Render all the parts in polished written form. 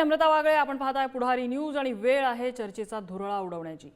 नम्रता वागळे, आपण पाहताय पुढारी न्यूज आणि वेळ आहे चर्चेचा धुरळा उडवण्याची।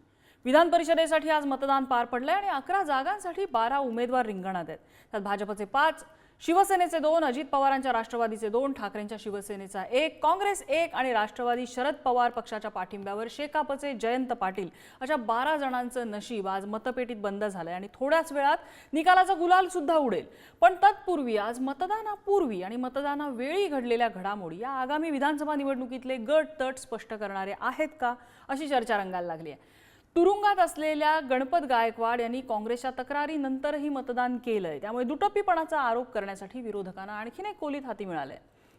विधान परिषदेसाठी आज मतदान पार पडले आणि 11 जागांसाठी 12 उमेदवार रिंगणात आहेत। त्यात भाजपचे 5, शिवसेनेचे 2, अजित पवारांच्या राष्ट्रवादीचे 2, ठाकरेंच्या शिवसेनेचा 1, काँग्रेस 1 आणि राष्ट्रवादी शरद पवार पक्षाच्या पाठिंब्यावर शेकापचे जयंत पाटील अशा 12 जणांचं नशीब आज मतपेटीत बंद झालंय आणि थोड्याच वेळात निकालाचा गुलाल सुद्धा उडेल। पण तत्पूर्वी आज मतदानापूर्वी आणि मतदानावेळी घडलेल्या घडामोडी या आगामी विधानसभा निवडणुकीतले गट तट स्पष्ट करणारे आहेत का, अशी चर्चा रंगायला लागली आहे। तुरुंगात असलेल्या गणपत गायकवाड यांनी काँग्रेसच्या तक्रारीनंतरही मतदान केलंय, त्यामुळे दुटप्पीपणाचा आरोप करण्यासाठी विरोधकांना आणखीन एक कोलीत हाती मिळाले।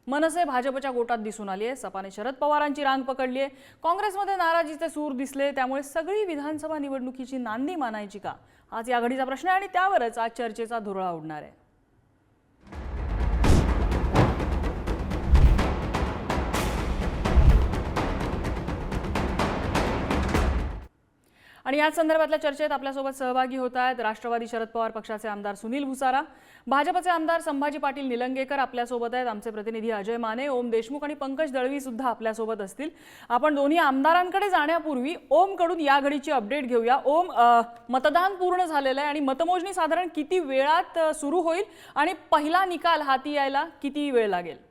मनसे भाजपच्या गोटात दिसून आली आहे, सपाने शरद पवारांची रांग पकडली आहे, काँग्रेसमध्ये नाराजीचे सूर दिसले, त्यामुळे सगळी विधानसभा निवडणुकीची नांदी मानायची का, आज या घडीचा प्रश्न आहे आणि त्यावरच आज चर्चेचा धुरळा उडणार आहे। आणि याच संदर्भातल्या चर्चेत आपल्यासोबत सहभागी होत आहेत राष्ट्रवादी शरद पवार पक्षाचे आमदार सुनील भुसारा, भाजपचे आमदार संभाजी पाटील निलंगेकर आपल्यासोबत आहेत, आमचे प्रतिनिधी अजय माने, ओम देशमुख आणि पंकज दळवी सुद्धा आपल्यासोबत असतील। आपण दोन्ही आमदारांकडे जाण्यापूर्वी ओम कडून या घडीची अपडेट घेऊया। ओम, मतदान पूर्ण झालेलं आहे आणि मतमोजणी साधारण किती वेळात सुरू होईल आणि पहिला निकाल हाती यायला किती वेळ लागेल?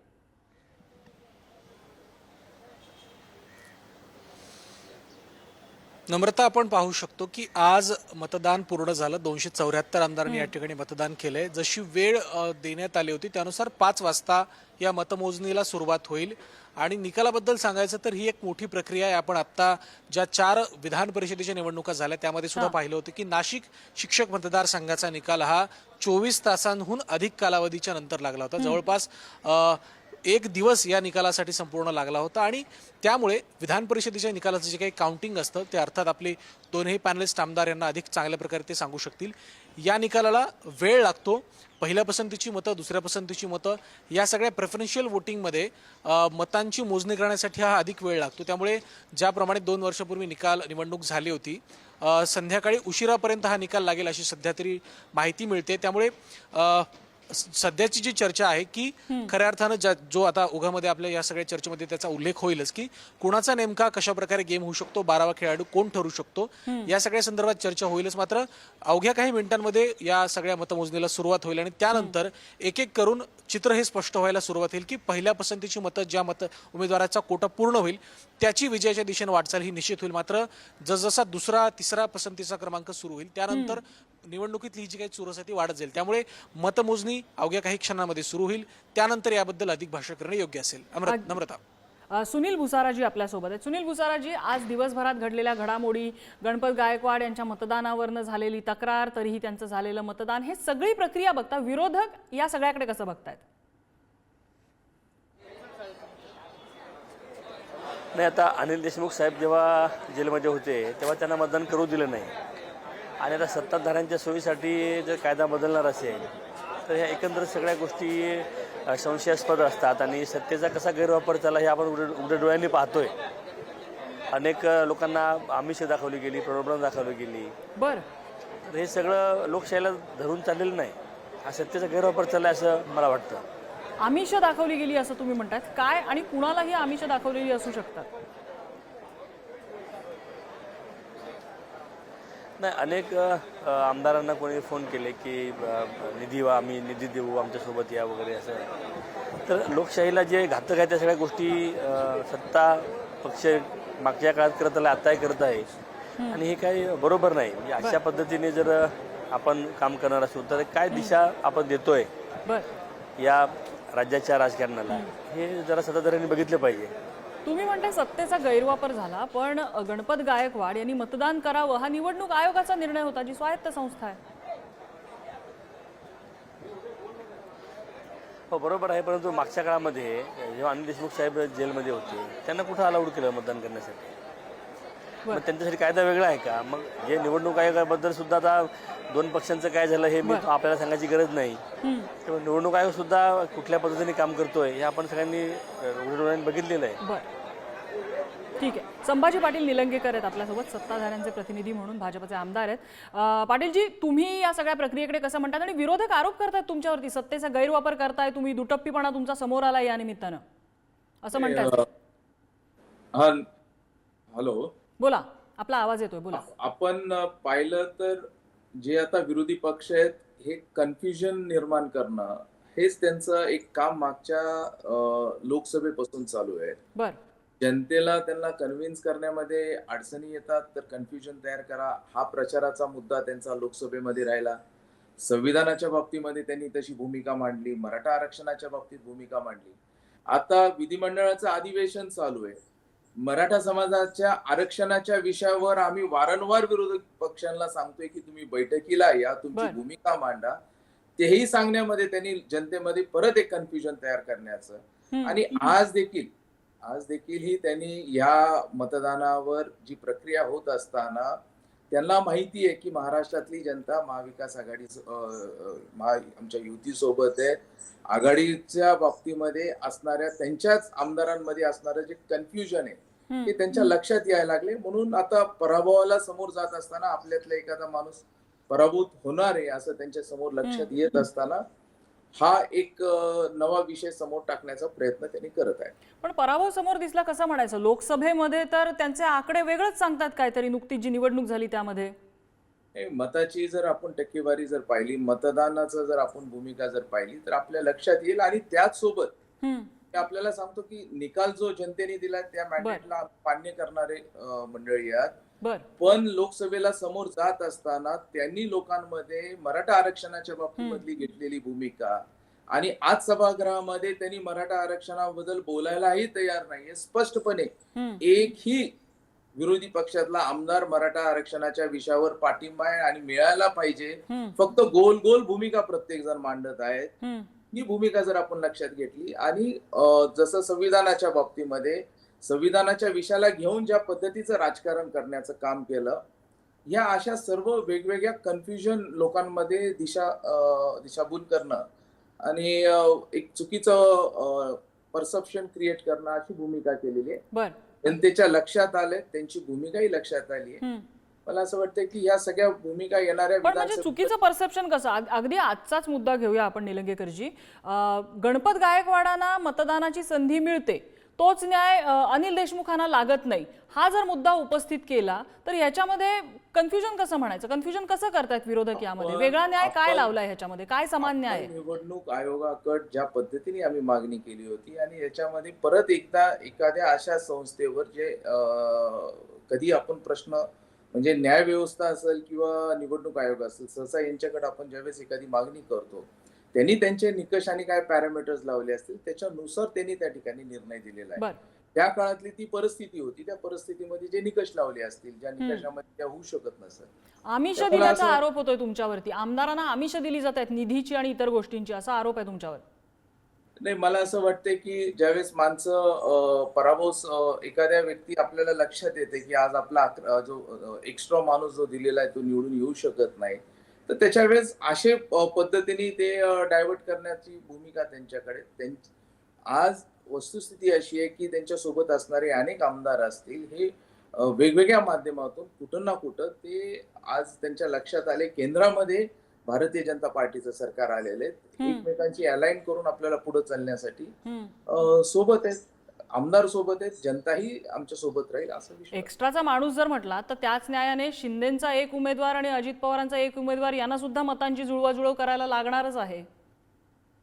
नम्रता, आपण पाहू शकतो की आज मतदान पूर्ण झालं। 274 आमदारांनी या ठिकाणी मतदान केलंय। जशी वेळ देण्यात आली होती त्यानुसार 5 वाजता या मतमोजणीला सुरुवात होईल आणि निकालाबद्दल सांगायचं तर ही एक मोठी प्रक्रिया आहे। आपण आता ज्या 4 विधान परिषदेच्या निवडणुका झाल्या त्यामध्ये सुद्धा पाहिलं होतं की नाशिक शिक्षक मतदारसंघाचा निकाल हा 24 तासांहून अधिक कालावधीच्या नंतर लागला होता। जवळपास 1 दिवस या निकालासाठी संपूर्ण लागला होता आणि त्यामुळे विधान परिषदेच्या निकालाचं जे काही काउंटिंग असतं ते अर्थात आपले दोन्ही पॅनलिस्ट आमदार यांना अधिक चांगल्या प्रकारे ते सांगू शकतील। या निकालाला वेळ लागतो। पहिल्या पसंतीची मतं, दुसऱ्या पसंतीची मतं, या सगळ्या प्रेफरन्शियल वोटिंगमध्ये मतांची मोजणी करण्यासाठी हा अधिक वेळ लागतो। त्यामुळे ज्याप्रमाणे 2 वर्षापूर्वी निवडणूक झाली होती, संध्याकाळी उशिरापर्यंत हा निकाल लागेल अशी सध्या तरी माहिती मिळते। त्यामुळे सध्याची जी चर्चा आहे की खऱ्या अर्थानं जो आता उघामध्ये आपल्या या सगळ्या चर्चेमध्ये त्याचा उल्लेख होईलच की कुणाचा नेमका कशा प्रकारे गेम होऊ शकतो, 12वा खेळाडू कोण ठरू शकतो, या सगळ्या संदर्भात चर्चा होईलच। मात्र अवघ्या काही मिनिटांमध्ये या सगळ्या मतमोजणीला सुरुवात होईल आणि त्यानंतर एक एक करून चित्र हे स्पष्ट व्हायला सुरुवात होईल की पहिल्या पसंतीची मतं, ज्या उमेदवाराचा कोटा पूर्ण होईल त्याची विजयाच्या दिशेने वाटचाल ही निश्चित होईल। मात्र जसजसा दुसरा तिसरा पसंतीचा क्रमांक सुरू होईल त्यानंतर निवडणुकीतली ही जी काही चुरस आहे ती वाढत जाईल। त्यामुळे मतमोजणी अवघ्या काही क्षणांमध्ये सुरू होईल, त्यानंतर याबद्दल अधिक भाष्य करणे योग्य असेल। नम्रता, सुनील भुसाराजी आपल्यासोबत आहेत। सुनील भुसाराजी, आज दिवसभरात घडलेल्या घडामोडी, गणपत गायकवाड यांच्या मतदानावरनं झालेली तक्रार, तरीही त्यांचं झालेलं मतदान, हे सगळी प्रक्रिया बघता विरोधक या सगळ्याकडे कसं बघतायत? नाही, आता अनिल देशमुख साहेब जेव्हा जेलमध्ये होते तेव्हा त्यांना मतदान करू दिलं नाही आणि आता सत्ताधाऱ्यांच्या सोयीसाठी जर कायदा बदलणार असेल तर ह्या एकंदर सगळ्या गोष्टी संशयास्पद असतात आणि सत्तेचा कसा गैरवापर झाला हे आपण उघड्या डोळ्यांनी पाहतोय। अनेक लोकांना आमिष दाखवली गेली, प्रलोभन दाखवली गेली। बरं, तर हे सगळं लोकशाहीला धरून चाललेलं नाही, हा सत्तेचा गैरवापर चाललाय असं मला वाटतं। आमिष दाखवली गेली असं तुम्ही म्हणतात, काय आणि कुणालाही आमिष दाखवलेली असू शकतात? नाही, अनेक आमदारांना कोणी फोन केले की आम्ही निधी देऊ, आमच्यासोबत या वगैरे असं। तर लोकशाहीला जे घातक आहे त्या सगळ्या गोष्टी सत्ता पक्ष मागच्या काळात करत आला, आताही करत आहे आणि हे काही बरोबर नाही। म्हणजे अशा पद्धतीने जर आपण काम करणार असू तर काय दिशा आपण देतोय या राज्याच्या राजकारणाला, हे जरा सत्ताधाऱ्यांनी बघितलं पाहिजे। तुम्ही म्हणताय सत्तेचा गैरवापर झाला, पण गणपत गायकवाड यांनी मतदान करावं हा निवडणूक आयोगाचा निर्णय होता, जी स्वायत्त संस्था आहे। हो, बरोबर आहे, परंतु मागच्या काळामध्ये जेव्हा अनिल देशमुख साहेब जेलमध्ये होते त्यांना कुठं अलाउड केलं मतदान करण्यासाठी? मग त्यांच्यासाठी कायदा वेगळा आहे का? मग जे निवडणूक आयोगाबद्दल सुद्धा आता 2 पक्षांचं काय झालं हे मी आपल्याला सांगायची गरज नाही। तेव्हा निवडणूक आयोग सुद्धा कुठल्या पद्धतीने काम करतोय हे आपण सगळ्यांनी उघड्या डोळ्यांनी बघितलेलं आहे। ठीक आहे, संभाजी पाटील निलंगेकर आहेत आपल्यासोबत, सत्ताधाऱ्यांचे प्रतिनिधी म्हणून भाजपचे आमदार आहेत। पाटीलजी, तुम्ही या सगळ्या प्रक्रियेकडे कसं म्हणतात आणि विरोधक आरोप करतात तुमच्यावरती, सत्तेचा गैरवापर करताय तुम्ही, दुटप्पीपणा तुमचा समोर आला या निमित्तानं असं म्हणतात? हा. हॅलो. बोला, आपला आवाज येतोय, बोला. आपण पाहिलं तर जे आता विरोधी पक्ष आहेत हे कन्फ्युजन निर्माण करणं हेच त्यांचं एक काम मागच्या लोकसभेपासून चालू आहे. बर. जनतेला त्यांना कन्व्हिन्स करण्यामध्ये अडचणी येतात तर कन्फ्युजन तयार करा हा प्रचाराचा मुद्दा त्यांचा लोकसभेमध्ये राहिला. संविधानाच्या बाबतीमध्ये त्यांनी तशी भूमिका मांडली, मराठा आरक्षणाच्या बाबतीत भूमिका मांडली. आता विधिमंडळाचं अधिवेशन चालू आहे. मराठा समाजाच्या आरक्षणाच्या विषयावर आम्ही वारंवार विरोधी पक्षांना सांगतोय की तुम्ही बैठकीला या, तुमची बर. भूमिका मांडा. तेही सांगण्यामध्ये त्यांनी जनतेमध्ये परत एक कन्फ्युजन तयार करण्याचं आणि आज देखील ही त्यांनी या मतदानावर जी प्रक्रिया होत असताना त्यांना माहिती आहे की महाराष्ट्रातली जनता महाविकास आघाडी आमच्या युतीसोबत आहे. आघाडीच्या बाबतीमध्ये असणाऱ्या त्यांच्याच आमदारांमध्ये असणारं जे कन्फ्युजन आहे ते त्यांच्या लक्षात यायला लागले. म्हणून आता पराभवाला समोर जात असताना आपल्यातला एखादा माणूस पराभूत होणार आहे असं त्यांच्या समोर लक्षात येत असताना हा एक नवा विषय समोर टाकण्याचा प्रयत्न त्यांनी करत आहे. पण पराभव समोर दिसला कसं म्हणायचं? लोकसभेमध्ये तर त्यांचे आकडे वेगळंच सांगतात काहीतरी, नुकतीच जी निवडणूक झाली त्यामध्ये. मताची जर आपण टक्केवारी जर पाहिली, मतदानाचं जर आपण भूमिका जर पाहिली तर आपल्या लक्षात येईल आणि त्याच सोबत आपल्याला सांगतो की निकाल जो जनतेने दिला त्या मॅन्डेटला मान्य करणारे मंडळी आहेत. बर. पण लोकसभेला समोर जात असताना त्यांनी लोकांमध्ये मराठा आरक्षणाच्या बाबतीमधली घेतलेली भूमिका आणि आज सभागृहामध्ये त्यांनी मराठा आरक्षणाबद्दल बोलायलाही तयार नाहीये. स्पष्टपणे एकही विरोधी पक्षातला आमदार मराठा आरक्षणाच्या विषयावर पाठिंबा आहे आणि मिळायला पाहिजे, फक्त गोल गोल भूमिका प्रत्येक जण मांडत आहेत. ही भूमिका जर आपण लक्षात घेतली आणि जसं संविधानाच्या बाबतीमध्ये संविधानाच्या विषयाला घेऊन ज्या पद्धतीचं राजकारण करण्याचं काम केलं, या अशा सर्व वेगवेगळ्या कन्फ्युजन लोकांमध्ये दिशाभूल करणं आणि एक चुकीचं परसेप्शन क्रिएट करणं अशी भूमिका केलेली आहे. जनतेच्या लक्षात आले, त्यांची भूमिकाही लक्षात आली आहे. मला असं वाटतं की या सगळ्या भूमिका येणाऱ्या पण म्हणजे चुकीचं परसेप्शन कसं? अगदी आजचाच मुद्दा घेऊया आपण निलंगेकरजी. गणपत गायकवाडांना मतदानाची संधी मिळते, तोच न्याय अनिल देशमुखांना लागत नाही, हा जर मुद्दा उपस्थित केला तर याच्यामध्ये कन्फ्युजन कसं म्हणायचं? कन्फ्युजन कसं करतायत विरोधक यामध्ये? वेगळा न्याय काय लावलाय ह्याच्यामध्ये? काय समान न्याय आहे? निवडणूक आयोगाकडे ज्या पद्धतीने आम्ही मागणी केली होती आणि याच्यामध्ये परत एकदा एखाद्या अशा संस्थेवर जे कधी आपण प्रश्न म्हणजे न्याय व्यवस्था असेल किंवा निवडणूक आयोग असेल, सहसा यांच्याकडे आपण ज्यावेळेस एखादी मागणी करतो त्यांनी त्यांचे निकष आणि काय पॅरामीटर्स लावले असतील त्याच्यानुसार त्यांनी त्या ठिकाणी निर्णय दिलेला आहे. त्या काळातली ती परिस्थिती होती, त्या परिस्थितीमध्ये जे निकष लावले असतील, ज्या निकषामध्ये त्या होऊ शकत नसेल. आमिष दिल्याचा आरोप होतोय तुमच्यावरती, आमदारांना आमिष दिली जात आहेत निधीची आणि इतर गोष्टींची, असा आरोप आहे तुमच्यावर. नाही, मला असं वाटतंय की ज्यावेळेस माणसं पराभव एखाद्या व्यक्ती आपल्याला लक्षात येते की आज आपला जो एक्स्ट्रा माणूस जो दिलेला आहे तो निवडून येऊ शकत नाही, तर त्याच्या वेळेस अशा पद्धतीने ते डायव्हर्ट करण्याची भूमिका त्यांच्याकडे. आज वस्तुस्थिती अशी आहे की त्यांच्या सोबत असणारे अनेक आमदार असतील, हे वेगवेगळ्या माध्यमातून कुठं ना कुठं ते आज त्यांच्या लक्षात आले. केंद्रामध्ये भारतीय जनता पार्टीचं सरकार आलेलं आहे, एकमेकांची अलाइन करून आपल्याला पुढे चालण्यासाठी सोबत आहेत, आमदार सोबत आहेत, जनताही आमच्या सोबत राहील असं विषय. एक्स्ट्राचा माणूस जर म्हटला तर त्याच न्यायाने शिंदेचा एक उमेदवार आणि अजित पवारांचा एक उमेदवार यांना सुद्धा मतांची जुळवाजुळव करायला लागणारच आहे.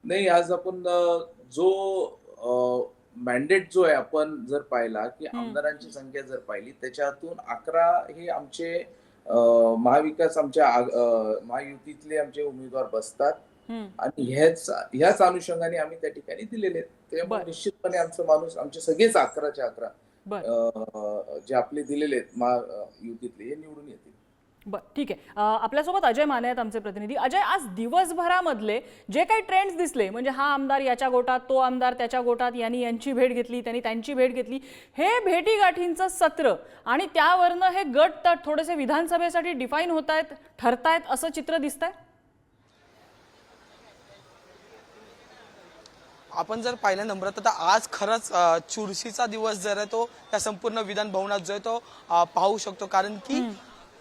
नाही, आज आपण जो मॅन्डेट जो आहे आपण जर पाहिला की आमदारांची संख्या जर पाहिली त्याच्यातून 11 हे आमचे महाविकास आमच्या महायुतीतले आमचे उमेदवार बसतात आणि ह्याच अनुषंगाने आम्ही त्या ठिकाणी दिलेले आहेत. त्यामुळे निश्चितपणे आमचं माणूस आमचे सगळेच 11चे 11 जे आपले दिलेले आहेत महायुतीतले हे निवडून येतील. बरं, ठीक आहे. आपल्यासोबत अजय माने आहेत आमचे प्रतिनिधी. अजय, आज दिवसभरामधले जे काही ट्रेंड्स दिसले, म्हणजे हा आमदार याच्या गोटात, तो आमदार त्याच्या गोटात, यांनी यांची भेट घेतली, त्यांनी त्यांची भेट घेतली, हे भेटीगाठींचं सत्र आणि त्यावरनं हे गट तट थोडेसे विधानसभेसाठी डिफाईन होत आहेत, ठरतायत असं चित्र दिसतंय. आपण जर पाहिलं नम्रता तर आज खरंच चुरशीचा दिवस जर आहे तो या संपूर्ण विधान भवनात जो आहे तो पाहू शकतो. कारण की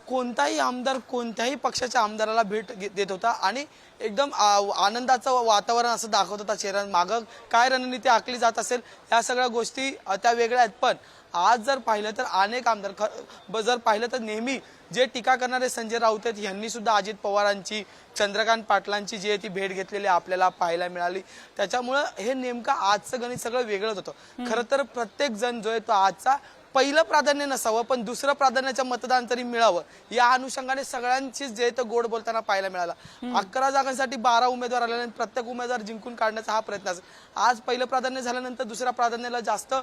कोणताही आमदार कोणत्याही पक्षाच्या आमदाराला भेट देत होता आणि एकदम आनंदाचं वातावरण असं दाखवत होता चेहऱ्यात. मागं काय रणनीती आखली जात असेल या सगळ्या गोष्टी त्या वेगळ्या आहेत. पण आज जर पाहिलं तर अनेक आमदार जर पाहिलं तर नेहमी जे टीका करणारे संजय राऊत आहेत यांनी सुद्धा अजित पवारांची, चंद्रकांत पाटलांची जी आहे ती भेट घेतलेली आपल्याला पाहायला मिळाली. त्याच्यामुळं हे नेमकं आजचं गणित सगळं वेगळंच होतं. खरं तर प्रत्येक जण जो आहे तो आजचा पहिलं प्राधान्य नसावं पण दुसरं प्राधान्याचं मतदान तरी मिळावं या अनुषंगाने सगळ्यांचीच जे तर गोड बोलताना पाहायला मिळाला. 11 जागांसाठी 12 उमेदवार आले आणि प्रत्येक उमेदवार जिंकून काढण्याचा हा प्रयत्न असेल. आज पहिलं प्राधान्य झाल्यानंतर दुसऱ्या प्राधान्याला जास्त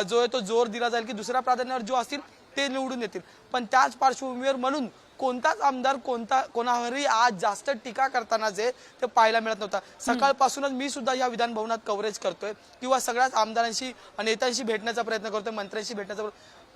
जो आहे तो जोर दिला जाईल की दुसऱ्या प्राधान्यावर जो असतील ते निवडून येतील. पण त्याच पार्श्वभूमीवर म्हणून कोणताच आमदार कोणावरही आज जास्त टीका करताना जे ते पाहायला मिळत नव्हता. सकाळपासूनच मी सुद्धा या विधान भवनात कव्हरेज करतोय किंवा सगळ्याच आमदारांशी नेत्यांशी भेटण्याचा प्रयत्न करतोय, मंत्र्यांशी भेटण्याचा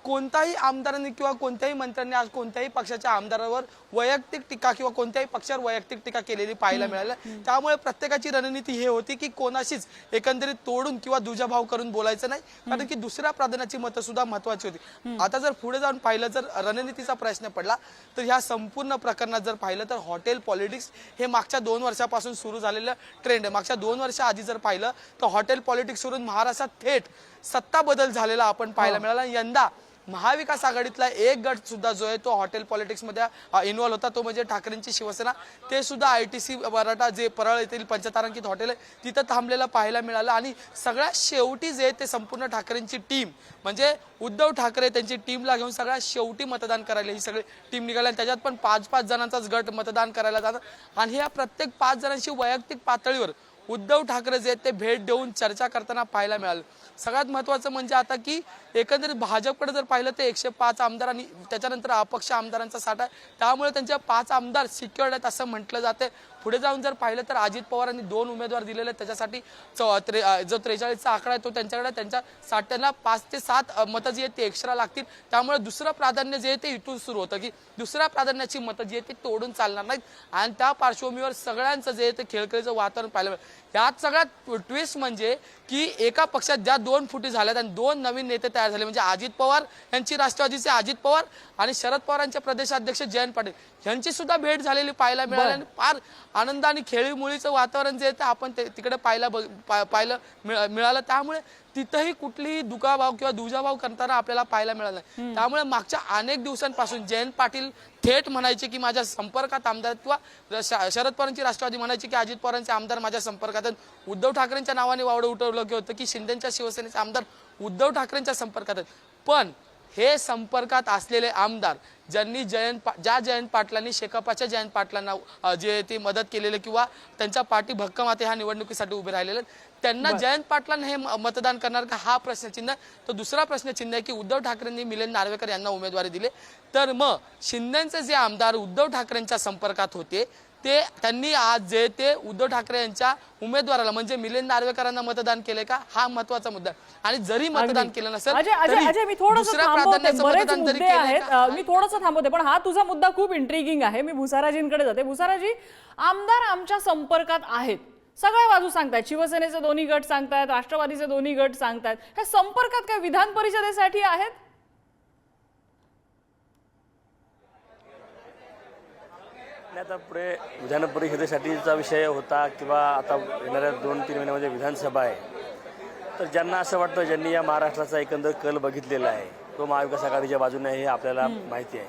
कोणताही आमदारांनी किंवा कोणत्याही मंत्र्यांनी आज कोणत्याही पक्षाच्या आमदारावर वैयक्तिक टीका किंवा कोणत्याही पक्षावर वैयक्तिक टीका केलेली पाहायला मिळाली. त्यामुळे प्रत्येकाची रणनीती हे होती की कोणाशीच एकंदरीत तोडून किंवा दुजाभाव करून बोलायचं नाही, कारण की दुसऱ्या प्राधान्याची मतं सुद्धा महत्वाची होती. आता जर पुढे जाऊन पाहिलं जर रणनीतीचा प्रश्न पडला तर ह्या संपूर्ण प्रकरणात जर पाहिलं तर हॉटेल पॉलिटिक्स हे मागच्या 2 वर्षापासून सुरू झालेलं ट्रेंड आहे. मागच्या 2 वर्ष आधी जर पाहिलं तर हॉटेल पॉलिटिक्स वरून महाराष्ट्रात थेट सत्ता बदल झालेला आपण पाहायला मिळाला. यंदा महाविकास आघाडीतला एक गट सुद्धा जो आहे तो हॉटेल पॉलिटिक्स मध्ये इन्व्हॉल्व होता, तो म्हणजे ठाकरेंची शिवसेना. ते सुद्धा ITC मराठा जे परळ येथील पंचतारांकित हॉटेल आहे तिथं थांबलेलं पाहायला मिळालं. आणि सगळ्यात शेवटी जे ते संपूर्ण ठाकरेंची टीम म्हणजे उद्धव ठाकरे त्यांची टीमला घेऊन सगळ्यात शेवटी मतदान करायला ही सगळी टीम निघाली. आणि त्याच्यात पण 5-5 जणांचाच गट मतदान करायला जातात आणि ह्या प्रत्येक 5 जणांशी वैयक्तिक पातळीवर उद्धव ठाकरे जे ते भेट देऊन चर्चा करताना पाहायला मिळालं. सगळ्यात महत्त्वाचं म्हणजे आता की एकंदरीत भाजपकडे जर पाहिलं तर 105 आमदार आणि त्याच्यानंतर अपक्ष आमदारांचा साठा आहे, त्यामुळे त्यांचे 5 आमदार सिक्युअर्ड आहेत असं म्हटलं जाते. पुढे जाऊन जर पाहिलं तर अजित पवारांनी 2 उमेदवार दिलेले, त्याच्यासाठी जो 43चा आकडा आहे तो त्यांच्याकडे, त्यांच्या साठ्याला 5 ते 7 मतं जी आहेत ते एक्स्ट्रा लागतील. त्यामुळे दुसरं प्राधान्य जे आहे ते इथून सुरू होतं की दुसऱ्या प्राधान्याची मतं जी आहेत ती तोडून चालणार नाहीत. आणि त्या पार्श्वभूमीवर सगळ्यांचं जे आहे ते खेळखेळीचं वातावरण पाहायला मिळालं. यात सगळ्यात ट्विस्ट म्हणजे की एका पक्षात ज्या 2 फुटी झाल्यात आणि 2 नवीन नेते तयार झाले, म्हणजे अजित पवार यांची राष्ट्रवादीचे अजित पवार आणि शरद पवारांचे प्रदेशाध्यक्ष जयंत पाटील यांची सुद्धा भेट झालेली पाहायला मिळाली. आणि फार आनंद आणि खेळीमुळीचं वातावरण जे आहे आपण तिकडे पाहायला मिळालं. त्यामुळे तिथंही कुठलीही दुखाभाव किंवा दुजाभाव करताना आपल्याला पाहायला मिळालं नाही. त्यामुळे मागच्या अनेक दिवसांपासून जयंत पाटील थेट म्हणायचे की माझ्या संपर्कात आमदार, किंवा शरद पवारांची राष्ट्रवादी म्हणायची की अजित पवारांचे आमदार माझ्या संपर्कात आहेत. उद्धव ठाकरेंच्या नावाने वावडं उठवलं होतं की शिंदेच्या शिवसेनेचे आमदार उद्धव ठाकरेंच्या संपर्कात आहेत. पण हे संपर्कात असलेले आमदार ज्यांनी जयंत पाटलांनी शेकापाच्या जयंत पाटलांना जे ते मदत केलेले किंवा त्यांच्या पाठी भक्कम आता ह्या निवडणुकीसाठी उभे राहिलेले, त्यांना जयंत पाटलांना हे मतदान करणार का हा प्रश्नचिन्ह. तो दुसरा प्रश्नचिन्ह आहे की उद्धव ठाकरेंनी मिलिंद नार्वेकर यांना उमेदवारी दिली, तर मग शिंदेचे जे आमदार उद्धव ठाकरेंच्या संपर्कात होते ते त्यांनी आज जे ते उद्धव ठाकरे यांच्या उमेदवाराला म्हणजे मिलिंद नार्वेकरांना मतदान केले का, हा महत्वाचा मुद्दा. आणि जरी मतदान केलं नसेल अजय मी थोडंसं थांबवते, बरेच मुद्दे आहेत, मी थोडंसं थांबवते, पण हा तुझा मुद्दा खूप इंट्रिगिंग आहे. मी भुसाराजींकडे जाते. भुसाराजी, आमदार आमच्या संपर्कात आहेत, सगळ्या बाजू सांगतायत, शिवसेनेचे दोन्ही गट सांगतायत, राष्ट्रवादीचे दोन्ही गट सांगतायत, हे संपर्कात काय विधान परिषदेसाठी आहेत? आता पुढे विधान परिषदेसाठीचा विषय होता किंवा आता येणाऱ्या 2-3 महिन्यामध्ये विधानसभा आहे, तर ज्यांना असं वाटतं, ज्यांनी या महाराष्ट्राचा एकंदर कल बघितलेला आहे तो महाविकास आघाडीच्या बाजूने हे आपल्याला माहिती आहे.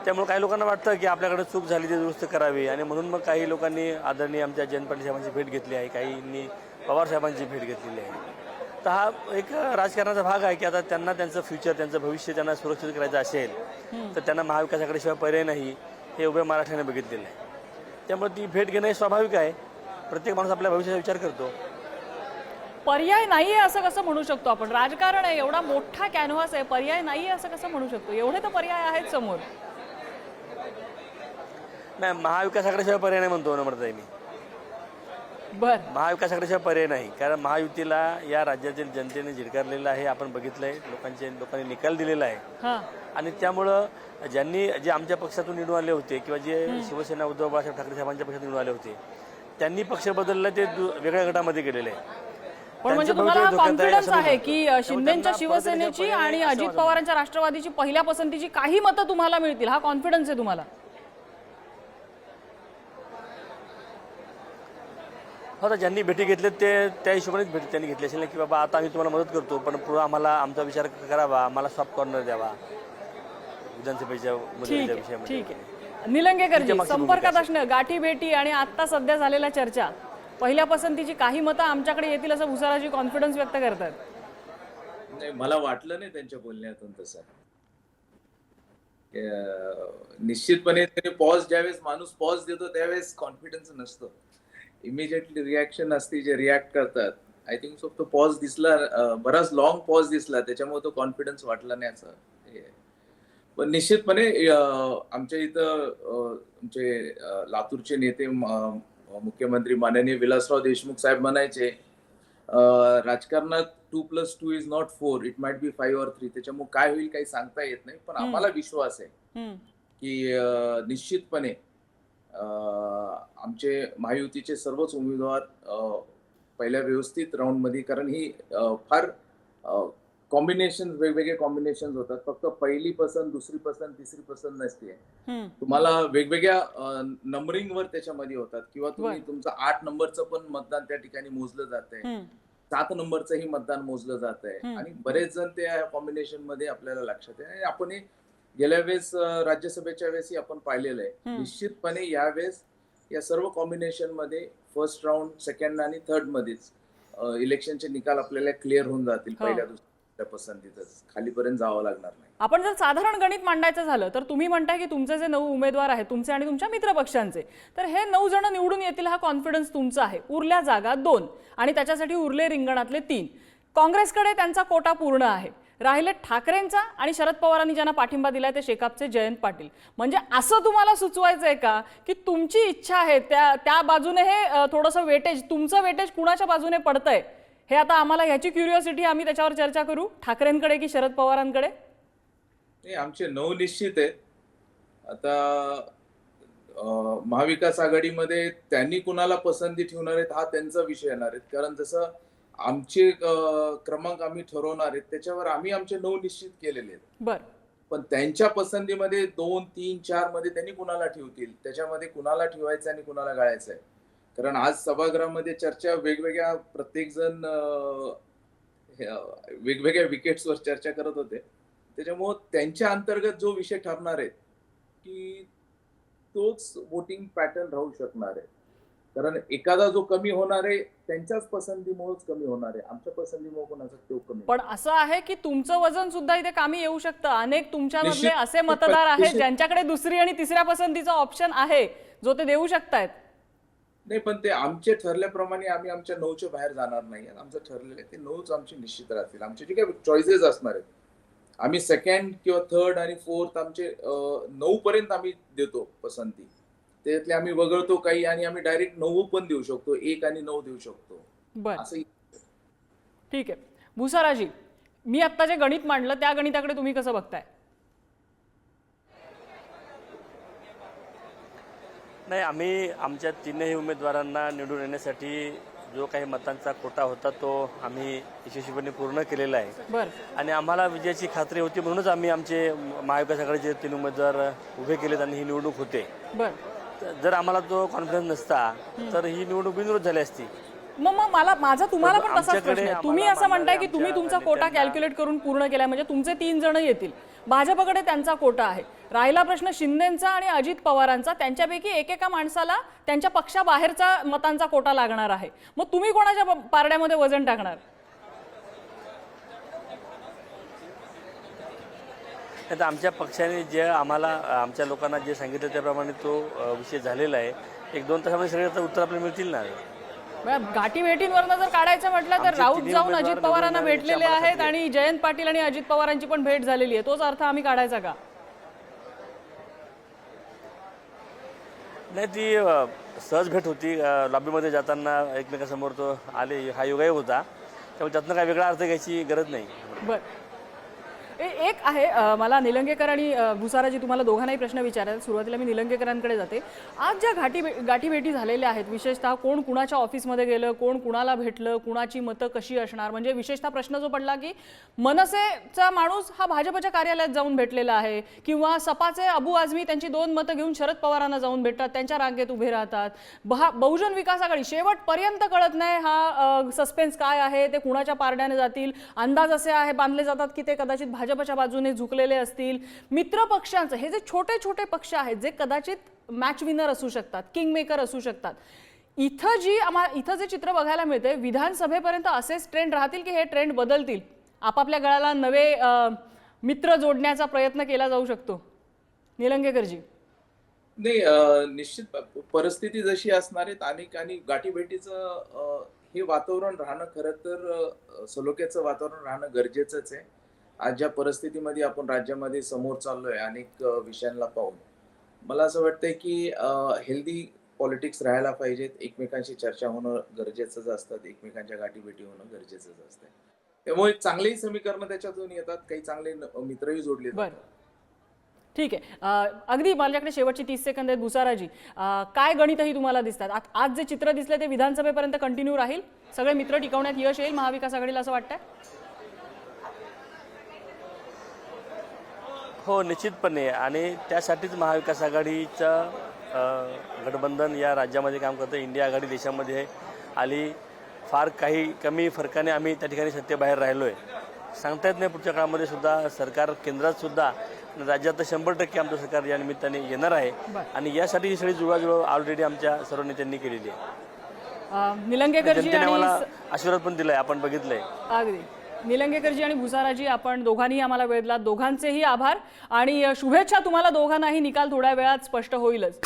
त्यामुळे काही लोकांना वाटतं की आपल्याकडे चूक झाली ती दुरुस्त करावी आणि म्हणून मग काही लोकांनी आदरणीय आमच्या जयंत पाटील साहेबांची भेट घेतली आहे, काहींनी पवार साहेबांची भेट घेतलेली आहे. तर हा एक राजकारणाचा भाग आहे की आता त्यांना त्यांचं फ्युचर, त्यांचं भविष्य त्यांना सुरक्षित करायचं असेल तर त्यांना महाविकास आघाडीशिवाय पर्याय नाही हे उभ्या महाराष्ट्राने बघितलेलं आहे. त्यामुळे ती भेट घेणं हे स्वाभाविक आहे. प्रत्येक माणूस आपल्या भविष्याचा विचार करतो. पर्याय नाहीये असं कसं म्हणू शकतो आपण? राजकारण आहे, एवढा मोठा कॅनव्हास आहे, पर्याय नाहीये असं कसं म्हणू शकतो? एवढे तर पर्याय आहेत समोर. नाही, महाविकास आघाडीशिवाय पर्याय नाही म्हणतो नम्रताई मी. बर, महाविकास आघाडीशिवाय पर्याय नाही, कारण महायुतीला या राज्यातील जनतेने झिडकारलेलं आहे, आपण बघितलंय, लोकांनी निकाल दिलेला आहे. आणि त्यामुळं जे आमच्या पक्षातून निवडून आले होते किंवा जे शिवसेना उद्धव बाळासाहेब ठाकरे साहेबांच्या पक्षातून निवडून आले होते त्यांनी पक्ष बदलला, ते वेगळ्या गटामध्ये गेलेले आहे. पण म्हणजे तुम्हाला कॉन्फिडन्स आहे की शिंदेच्या शिवसेनेची आणि अजित पवारांच्या राष्ट्रवादीची पहिल्या पसंतीची काही मतं तुम्हाला मिळतील, हा कॉन्फिडन्स आहे तुम्हाला? हो, तर ज्यांनी भेटी घेतले ते त्या हिशोबानेच भेटी त्यांनी घेतली असेल ना, की बाबा आता आम्ही तुम्हाला मदत करतो, पण पुढं आम्हाला आमचा विचार करावा, आम्हाला सॉफ्ट कॉर्नर द्यावा विधानसभेच्या ठीक आहे, विषयामध्ये. ठीक आहे. निलंगेकरजी, मागची संपर्कात असणं, गाठी भेटी आणि आता सध्या झालेल्या चर्चा, पहिल्या पसंतीची काही मतं आमच्याकडे येतील असं भुसाराजी कॉन्फिडन्स व्यक्त करतात. नाही, मला वाटलं नाही त्यांच्या बोलण्यातून तसं. निश्चितपणे त्याने पॉज, ज्यावेळेस माणूस पॉज देतो त्यावेळेस कॉन्फिडन्स नसतो. इमिजिएटली रिॲक्शन असते, जे रिॲक्ट करतात. आय थिंक सो तो पॉज दिसला, बराच लॉंग पॉज दिसला, त्याच्यामुळे तो कॉन्फिडन्स वाटला नाही असं हे आहे. पण निश्चितपणे आमच्या इथं आमचे लातूरचे नेते मुख्यमंत्री माननीय विलासराव देशमुख साहेब म्हणायचे, राजकारणात 2+2 is not 4, it might be 5 or 3. त्याच्यामुळे काय होईल काही सांगता येत नाही, पण आम्हाला विश्वास आहे हम्म. की निश्चितपणे आमचे महायुतीचे सर्वच उमेदवार पहिल्या व्यवस्थित राऊंड मध्ये, कारण ही फार कॉम्बिनेशन, वेगवेगळे कॉम्बिनेशन होतात, फक्त पहिली पसंत, दुसरी पसंत, तिसरी पसंत नसते. हम्म. तुम्हाला वेगवेगळ्या नंबरिंगवर त्याच्यामध्ये होतात, किंवा तुम्ही तुमचं 8 नंबरचं पण मतदान त्या ठिकाणी मोजलं जात आहे, हम्म. 7 नंबरचंही मतदान मोजलं जात आहे, आणि बरेच जण त्या कॉम्बिनेशन मध्ये आपल्याला लक्षात आहे. आणि आपण हे गेल्या वेळेस राज्यसभेच्या वेळेसही आपण पाहिलेलं आहे. निश्चितपणे यावेळेस या सर्व कॉम्बिनेशन मध्ये फर्स्ट राऊंड, सेकंड आणि थर्ड मध्येच इलेक्शनचे निकाल आपल्याला क्लिअर होऊन जातील. पहिल्या दुसऱ्या पसंतीतच खालीपर्यंत जावं लागणार नाही. आपण जर साधारण गणित मांडायचं झालं तर तुम्ही म्हणताय की तुमचे जे 9 उमेदवार आहेत, तुमचे आणि तुमच्या मित्र पक्षांचे, तर हे 9 जण निवडून येतील हा कॉन्फिडन्स तुमचा आहे. उरल्या जागा 2 आणि त्याच्यासाठी उरले रिंगणातले 3. काँग्रेसकडे त्यांचा कोटा पूर्ण आहे. राहिले ठाकरेंचा आणि शरद पवारांनी ज्यांना पाठिंबा दिलाय ते शेकापचे जयंत पाटील. म्हणजे असं तुम्हाला सुचवायचंय का की तुमची इच्छा आहे त्या बाजूने हे थोडंसं वेटेज, तुमचं वेटेज कुणाच्या बाजूने पडतंय हे आता आम्हाला ह्याची क्युरिओसिटी, आम्ही त्याच्यावर चर्चा करू, ठाकरेंकडे की शरद पवारांकडे? नाही, आमचे 9 निश्चित आहेत. आता महाविकास आघाडीमध्ये त्यांनी कुणाला पसंती ठेवणार आहेत हा त्यांचा विषय येणार आहे, कारण जसं आमचे क्रमांक आम्ही ठरवणार आहेत त्याच्यावर आम्ही आमचे 9 निश्चित केलेले आहेत. बर, पण त्यांच्या पसंतीमध्ये 2, 3, 4 मध्ये त्यांनी कुणाला ठेवतील, त्याच्यामध्ये कुणाला ठेवायचं आणि कुणाला गाळायचं आहे. कारण आज सभागृहामध्ये चर्चा वेगवेगळ्या, प्रत्येक जण वेगवेगळ्या विकेट्सवर चर्चा करत होते. त्याच्यामुळे त्यांच्या अंतर्गत जो विषय ठरणार आहे की तोच वोटिंग पॅटर्न राहू शकणार आहे. कारण एखादा जो कमी होणार आहे त्यांच्याच पसंतीमुळेच कमी होणार आहे, आमच्या पसंतीमुळे कोणाचा तो कमी. पण असं आहे की तुमचं वजन सुद्धा इथे कामी येऊ शकतं. अनेक तुमच्यामधले असे मतदार आहेत ज्यांच्याकडे दुसरी आणि तिसऱ्या पसंतीचा ऑप्शन आहे जो ते देऊ शकतायत. नाही, पण ते आमचे ठरल्याप्रमाणे आम्ही आमच्या 9च्या बाहेर जाणार नाही. आमचं ठरलेलं आहे ते 9च आमचे निश्चित राहतील. आमचे जे काही चॉईसेस असणार आहेत, आम्ही सेकंड किंवा थर्ड आणि फोर्थ आमचे 9 पर्यंत आम्ही देतो पसंती. त्यातले आम्ही वगळतो काही, आणि आम्ही डायरेक्ट 9 पण देऊ शकतो, 1 आणि 9 देऊ शकतो. बर, असं ठीक आहे. भुसाराजी, मी आत्ता जे गणित मांडलं त्या गणिताकडे तुम्ही कसं बघताय? नाही, आम्ही आमच्या 3ही उमेदवारांना निवडून येण्यासाठी जो काही मतांचा कोटा होता तो आम्ही यशस्वीपणे पूर्ण केलेला आहे. बर, आणि आम्हाला विजयाची खात्री होती, म्हणूनच आम्ही आमचे महाविकास आघाडीचे 3 उमेदवार उभे केलेत आणि ही निवडणूक होते. बर. जर आम्हाला तो कॉन्फिडन्स नसता तर ही निवडणूक बिनविरोध झाली असती. मग माझा तुम्हाला पण तसाच आमच्याकडे प्रश्न आहे. तुम्ही आम्हाला असं म्हणताय की आमच्या तुम्ही तुमचा कोटा नेत्यांना- कॅल्क्युलेट करून पूर्ण केलाय, म्हणजे तुमचे 3 जण येतील. भाजपकडे त्यांचा कोटा आहे. राहिला प्रश्न शिंदेचा आणि अजित पवारांचा. त्यांच्यापैकी एकेका माणसाला त्यांच्या पक्षाबाहेरचा मतांचा कोटा लागणार आहे. मग तुम्ही कोणाच्या पारड्यामध्ये वजन टाकणार? आता आमच्या पक्षाने जे आम्हाला, आमच्या लोकांना जे सांगितलं त्याप्रमाणे तो विषय झालेला आहे. 1-2 तासामध्ये सगळे उत्तर आपल्याला मिळतील ना. घाटी भेटींवरनं जर काढायचं म्हटलं तर आमचे राऊत तिन्ही जाऊन उमेदवार अजित पवारांना निवडून भेटलेले येण्याची आहेत आम्हाला आणि जयंत पाटील आणि अजित पवारांची पण भेट झालेली आहे. तोच अर्थ आम्ही काढायचा का? नाही, ती सहज भेट होती. लॉबीमध्ये जाताना एकमेकांसमोर तो आले, हा योगायोग होता. त्यामुळे त्यातनं काही वेगळा अर्थ घ्यायची गरज नाही. बर, एक आहे मला निलंगेकर आणि भुसाराजी तुम्हाला दोघांनाही प्रश्न विचारायला. सुरुवातीला मी निलंगेकरांकडे जाते. आज ज्या गाठीभेटी झालेल्या आहेत, विशेषतः कोण कुणाच्या ऑफिसमध्ये गेलं, कोण कुणाला भेटलं, कुणाची मतं कशी असणार, म्हणजे विशेषतः प्रश्न जो पडला की मनसेचा माणूस हा भाजपच्या कार्यालयात जाऊन भेटलेला आहे किंवा सपाचे अबू आझमी त्यांची 2 मतं घेऊन शरद पवारांना जाऊन भेटतात, त्यांच्या रांगेत उभे राहतात. बहुजन विकास आघाडी शेवटपर्यंत कळत नाही हा सस्पेन्स काय आहे, ते कुणाच्या पारड्याने जातील. अंदाज असे आहे बांधले जातात की ते कदाचित भाजपच्या बाजूने झुकलेले असतील. मित्र पक्षांचं हे जे छोटे छोटे पक्ष आहेत जे कदाचित मॅच विनर असू शकतात, किंग मेकर असू शकतात, इथं जे चित्र बघायला मिळते विधानसभेपर्यंत असेच ट्रेंड राहतील की हे ट्रेंड बदलतील, आपापल्या गळाला नवे मित्र जोडण्याचा प्रयत्न केला जाऊ शकतो? निलंगेकरजी. नाही, निश्चित परिस्थिती जशी असणार आहे आणि गाठीभेटीचं हे वातावरण राहणं खरं तर सलोख्याचं वातावरण राहणं गरजेचंच आहे. आज ज्या परिस्थितीमध्ये आपण राज्यामध्ये समोर चाललोय अनेक विषयांना पाहून, मला असं वाटतंय की हेल्दी पॉलिटिक्स राहायला पाहिजेत. एकमेकांशी चर्चा होणं गरजेचंच असतं, एकमेकांच्या गाठीभेटी होणं गरजेचंच असतं. त्यामुळे चांगलेही समीकरणं त्याच्यातून येतात, काही चांगले मित्रही जोडले जातात. ठीक आहे. अगदी माझ्याकडे शेवटची 30 सेकंद आहेत. भुसाराजी, काय गणितही तुम्हाला दिसतात? आज जे चित्र दिसले ते विधानसभेपर्यंत कंटिन्यू राहील, सगळे मित्र टिकवण्यात यश येईल महाविकास आघाडीला असं वाटतंय? हो, निश्चितपणे. आणि त्यासाठीच महाविकास आघाडीचं गठबंधन या राज्यामध्ये काम करतं. इंडिया आघाडी देशामध्ये आली. फार काही कमी फरकाने आम्ही त्या ठिकाणी सत्तेबाहेर राहिलो आहे. सांगता येत नाही पुढच्या काळामध्ये सुद्धा सरकार केंद्रात सुद्धा राज्यात 100% आमचं सरकार या निमित्ताने येणार आहे. आणि यासाठी ही सगळी जुळवाजुळव ऑलरेडी आमच्या सर्व नेत्यांनी केलेली आहे. निलंगेकरजी जनतेने आणि आम्हाला आशीर्वाद पण दिलाय, आपण बघितलंय. अगदी निलंगेकरजी आणि भुसाराजी, आपण दोघांनी आम्हाला वेळ दिलात, दोघांचेही आभार आणि शुभेच्छा तुम्हाला दोघांनाही. निकाल थोड्या वेळात स्पष्ट होईलच.